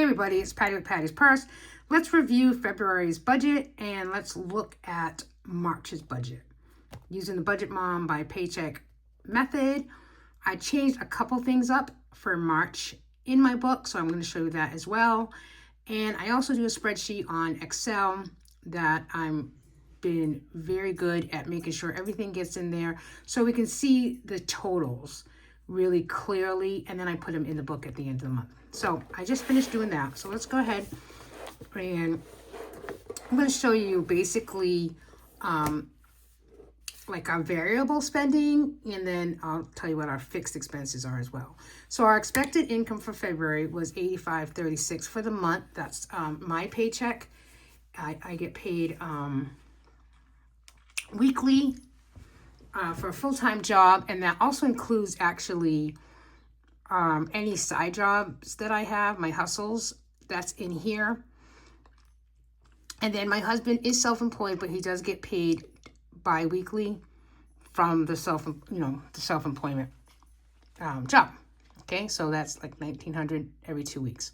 everybody, it's Patty with Patty's Purse. Let's review February's budget and let's look at March's budget. Using the Budget Mom by Paycheck method, I changed a couple things up for March in my book, so I'm going to show you that as well. And I also do a spreadsheet on Excel that I'm been very good at making sure everything gets in there so we can see the totals really clearly, and then I put them in the book at the end of the month. So I just finished doing that. So let's go ahead and I'm going to show you basically like our variable spending, and then I'll tell you what our fixed expenses are as well. So our expected income for February was $85.36 for the month. That's my paycheck. I get paid weekly for a full-time job, and that also includes actually any side jobs that I have, my hustles, that's in here. And then my husband is self-employed, but he does get paid bi-weekly from the self-employment job. Okay, so that's like $1,900 every 2 weeks.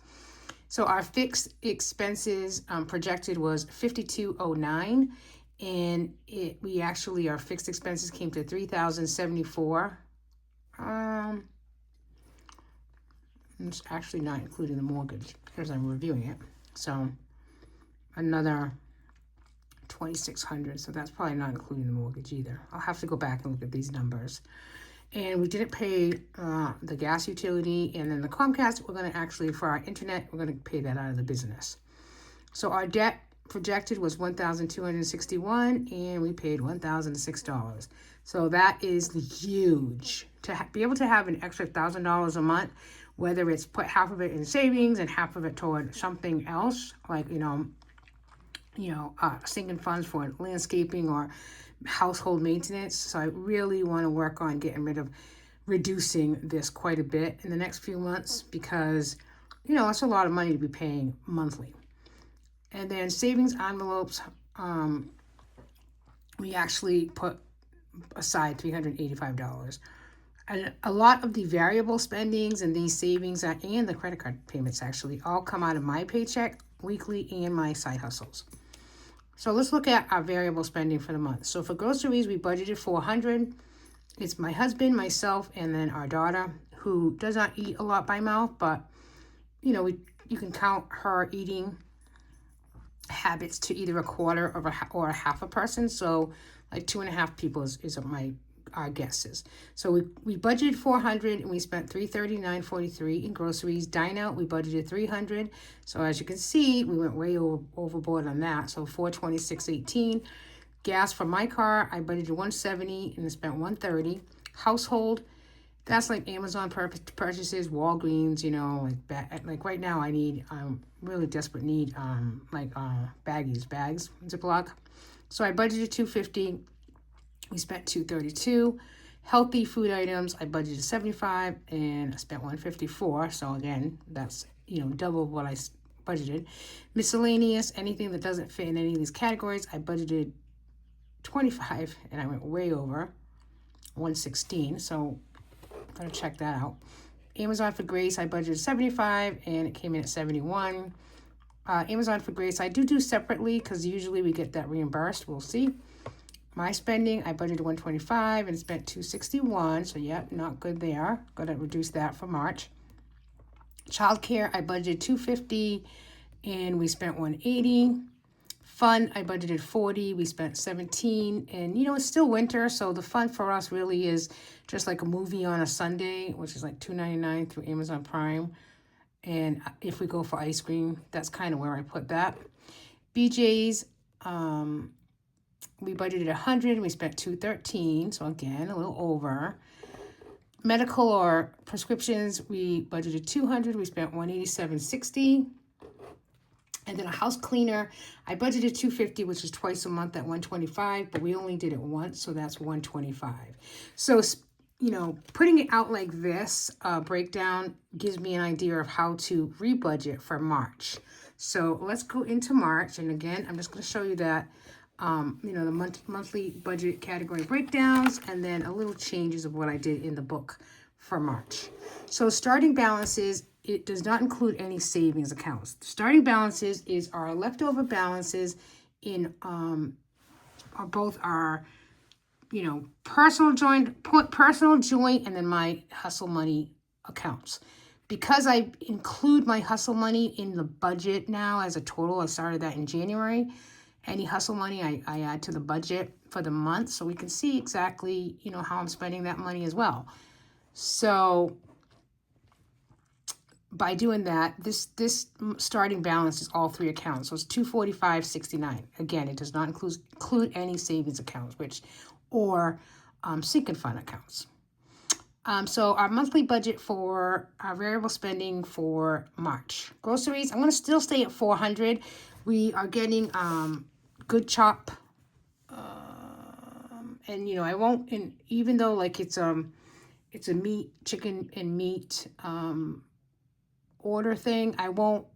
So our fixed expenses projected was $52.09, and our fixed expenses came to $3,074. It's actually not including the mortgage because I'm reviewing it. So another $2,600. So that's probably not including the mortgage either. I'll have to go back and look at these numbers. And we didn't pay the gas utility, and then the Comcast, we're going to actually, for our internet, we're going to pay that out of the business. So our debt projected was $1,261, and we paid $1,006. So that is huge. To be able to have an extra $1,000 a month, whether it's put half of it in savings and half of it toward something else, like, sinking funds for landscaping or household maintenance. So I really want to work on reducing this quite a bit in the next few months because, it's a lot of money to be paying monthly. And then savings envelopes, we actually put aside $385. And a lot of the variable spendings and these savings and the credit card payments actually all come out of my paycheck weekly and my side hustles. So let's look at our variable spending for the month. So for groceries, we budgeted $400. It's my husband, myself, and then our daughter, who does not eat a lot by mouth, but you can count her eating habits to either a quarter or a half a person. So like 2.5 people is our guesses. So we budgeted $400 and we spent $339.43 in groceries. Dine out, we budgeted $300. So as you can see, we went way overboard on that. So $426.18. Gas for my car, I budgeted $170 and I spent $130. Household, that's like Amazon purchases, Walgreens, like right now I really desperate need bags, Ziploc. So I budgeted $250. We spent $232. Healthy food items, I budgeted $75 and I spent $154. So again, that's double what I budgeted. Miscellaneous, anything that doesn't fit in any of these categories, I budgeted $25 and I went way over $116. So I'm gonna check that out. Amazon for Grace, I budgeted $75 and it came in at $71. Amazon for Grace, I do separately because usually we get that reimbursed. We'll see. My spending, I budgeted $125 and spent $261. So yeah, not good there. Gonna reduce that for March. Childcare, I budgeted $250 and we spent $180. Fun, I budgeted $40. We spent $17. And it's still winter, so the fun for us really is just like a movie on a Sunday, which is like $2.99 through Amazon Prime. And if we go for ice cream, that's kind of where I put that. BJ's, we budgeted $100 and we spent $213. So again, a little over. Medical or prescriptions, we budgeted $200. We spent $187.60. And then a house cleaner, I budgeted $250, which is twice a month at $125, but we only did it once, so that's $125. So, putting it out like this, breakdown gives me an idea of how to rebudget for March. So let's go into March, and again, I'm just going to show you that, the monthly budget category breakdowns, and then a little changes of what I did in the book for March. So starting balances, it does not include any savings accounts. The starting balances is our leftover balances in are both our personal joint, and then my hustle money accounts. Because I include my hustle money in the budget now as a total, I started that in January. Any hustle money I add to the budget for the month, so we can see exactly how I'm spending that money as well. So by doing that, this starting balance is all three accounts. So it's $245.69. Again, it does not include any savings accounts, or sinking fund accounts. So our monthly budget for our variable spending for March. Groceries, I'm going to still stay at $400. We are getting Good Chop. And I won't, and even though like it's a chicken and meat order thing, I won't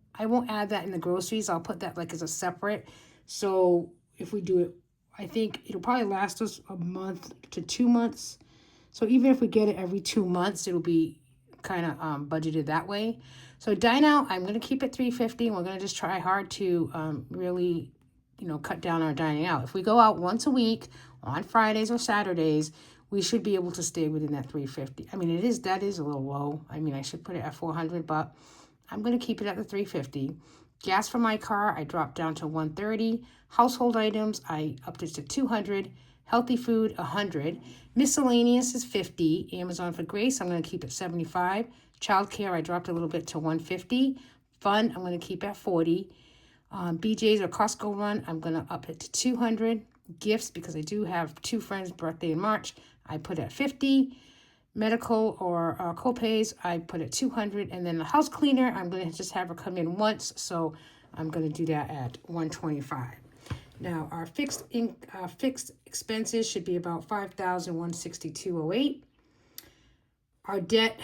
add that in the groceries. I'll put that like as a separate. So if we do it, I think it'll probably last us a month to 2 months. So even if we get it every 2 months, it'll be kind of budgeted that way. So dine out, I'm going to keep it $350. We're going to just try hard to really, cut down our dining out. If we go out once a week on Fridays or Saturdays, we should be able to stay within that $350. I mean, that is a little low. I mean, I should put it at $400, but I'm going to keep it at the $350. Gas for my car, I dropped down to $130. Household items, I upped it to $200. Healthy food, $100. Miscellaneous is $50. Amazon for Grace, I'm going to keep it $75. Childcare, I dropped a little bit to $150. Fun, I'm going to keep at $40. BJ's or Costco run, I'm going to up it to $200. Gifts, because I do have 2 friends' birthday in March, I put at $50. Medical or co-pays, I put at $200. And then the house cleaner, I'm going to just have her come in once, so I'm going to do that at $125. Now, our fixed expenses should be about $5,162.08. Our debt,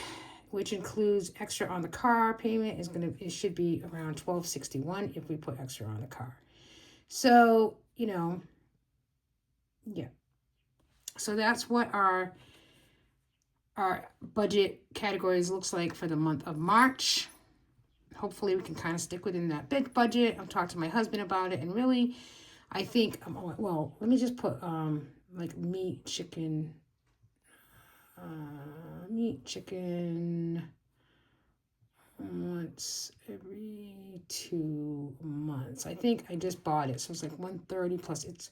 which includes extra on the car payment, it should be around $1,261 if we put extra on the car. So, yeah. So that's what our budget categories looks like for the month of March. Hopefully we can kind of stick within that big budget. I've talked to my husband about it, and really, I think, well, let me just put like meat, chicken once every 2 months. I think I just bought it, so it's like $130 plus it's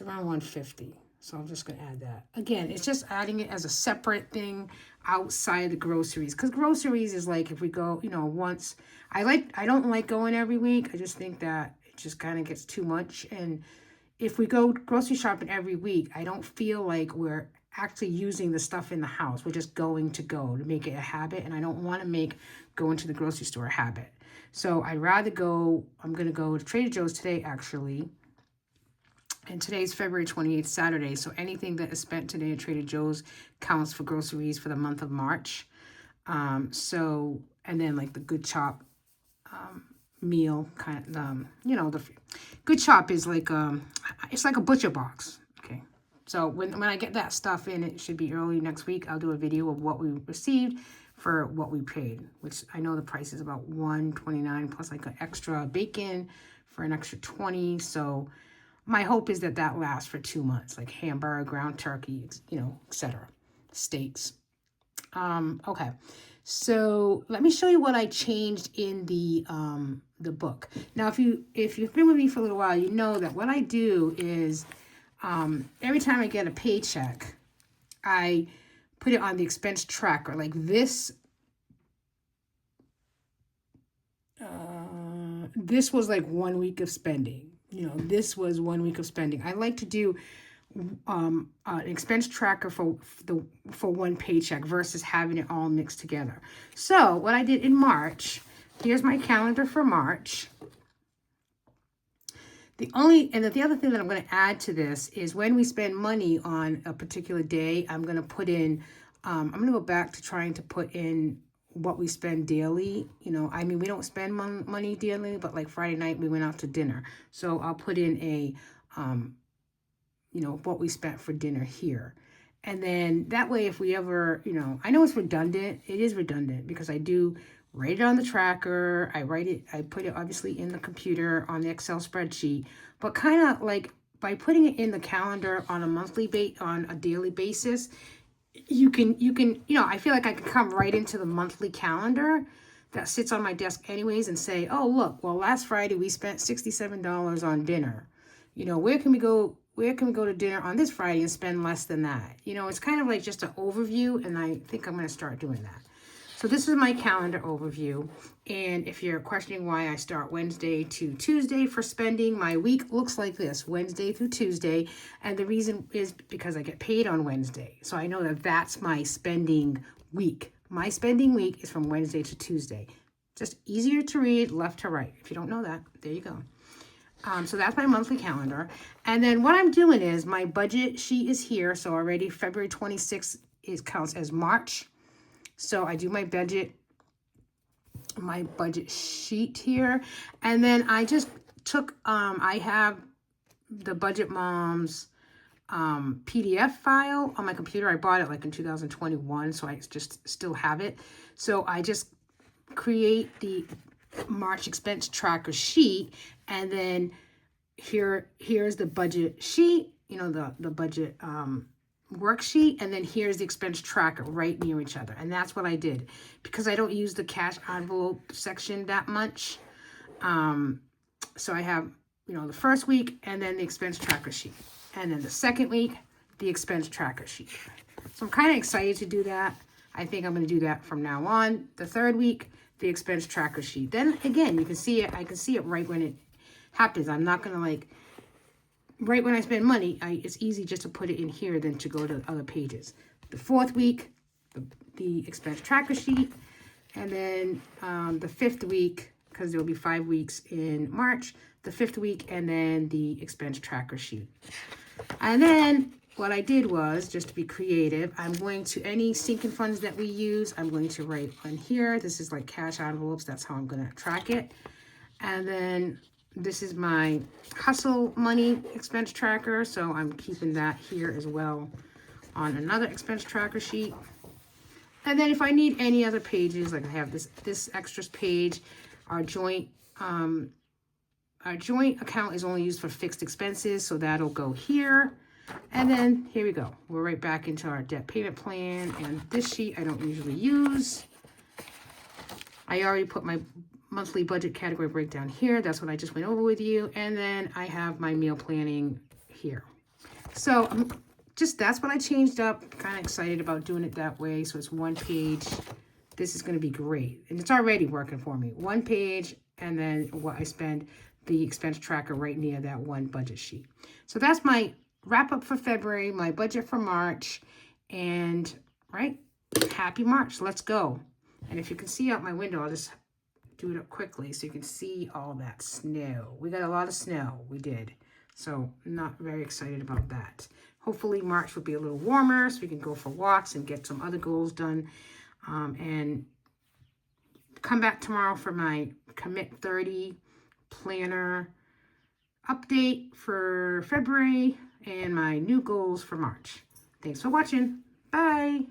around $150. So I'm just going to add that. Again, it's just adding it as a separate thing outside the groceries. Because groceries is like if we go, once. I don't like going every week. I just think that it just kind of gets too much. And if we go grocery shopping every week, I don't feel like we're actually using the stuff in the house. We're just going to make it a habit. And I don't want to make going to the grocery store a habit. So I'd rather go, I'm going to go to Trader Joe's today, actually. And today's February 28th, Saturday. So anything that is spent today at Trader Joe's counts for groceries for the month of March. And then like the Good Chop meal kind of, the Good Chop is like, it's like a butcher box. Okay. So when I get that stuff in, it should be early next week. I'll do a video of what we received for what we paid, which I know the price is about $129 plus like an extra bacon for an extra $20. So my hope is that lasts for 2 months, like hamburger, ground turkey, etc. Steaks. Okay. So let me show you what I changed in the book. Now, if you've been with me for a little while, you know that what I do is every time I get a paycheck, I put it on the expense tracker like this. This was like 1 week of spending. This was 1 week of spending. I like to do an expense tracker for one paycheck versus having it all mixed together. So what I did in March, here's my calendar for March. The other thing that I'm going to add to this is when we spend money on a particular day, I'm going to put in, I'm going to go back to trying to put in what we spend daily. We don't spend money daily, but like Friday night we went out to dinner. So I'll put in a, what we spent for dinner here. And then that way, if we ever, I know it's redundant. It is redundant because I do write it on the tracker. I put it obviously in the computer on the Excel spreadsheet, but kind of like by putting it in the calendar on a daily basis, you can, I feel like I can come right into the monthly calendar that sits on my desk anyways and say, oh, look, well, last Friday we spent $67 on dinner. Where can we go to dinner on this Friday and spend less than that? It's kind of like just an overview, and I think I'm going to start doing that. So this is my calendar overview. And if you're questioning why I start Wednesday to Tuesday for spending, my week looks like this, Wednesday through Tuesday. And the reason is because I get paid on Wednesday. So I know that that's my spending week. My spending week is from Wednesday to Tuesday. Just easier to read left to right. If you don't know that, there you go. So that's my monthly calendar. And then what I'm doing is my budget sheet is here. So already February 26th counts as March. So I do my budget sheet here. And then I just took, I have the Budget Moms PDF file on my computer. I bought it like in 2021, so I just still have it. So I just create the March expense tracker sheet, and then here's the budget sheet, the budget worksheet, and then here's the expense tracker right near each other. And that's what I did because I don't use the cash envelope section that much. So I have, the first week and then the expense tracker sheet, and then the second week, the expense tracker sheet. So I'm kind of excited to do that. I think I'm going to do that from now on. The third week, the expense tracker sheet. Then again, you can see it. I can see it right when it happens. I'm not going to right when I spend money, it's easy just to put it in here than to go to other pages. The fourth week, the expense tracker sheet, and then the fifth week, because there will be 5 weeks in March, the fifth week, and then the expense tracker sheet. And then what I did was, just to be creative, I'm going to any sinking funds that we use, I'm going to write on here. This is like cash envelopes. That's how I'm going to track it. And then this is my hustle money expense tracker. So I'm keeping that here as well on another expense tracker sheet. And then if I need any other pages, like I have this extras page, our joint account is only used for fixed expenses, so that'll go here. And then here we go. We're right back into our debt payment plan. And this sheet I don't usually use. I already put my monthly budget category breakdown here. That's what I just went over with you. And then I have my meal planning here. So that's what I changed up. Kind of excited about doing it that way. So it's one page. This is going to be great. And it's already working for me. One page, and then what I spend, the expense tracker right near that one budget sheet. So that's my wrap up for February, my budget for March, and happy March. Let's go. And if you can see out my window, I'll just do it up quickly so you can see all that snow. We got a lot of snow. We did. So not very excited about that. Hopefully March will be a little warmer so we can go for walks and get some other goals done. And come back tomorrow for my Commit 30 planner update for February and my new goals for March. Thanks for watching. Bye.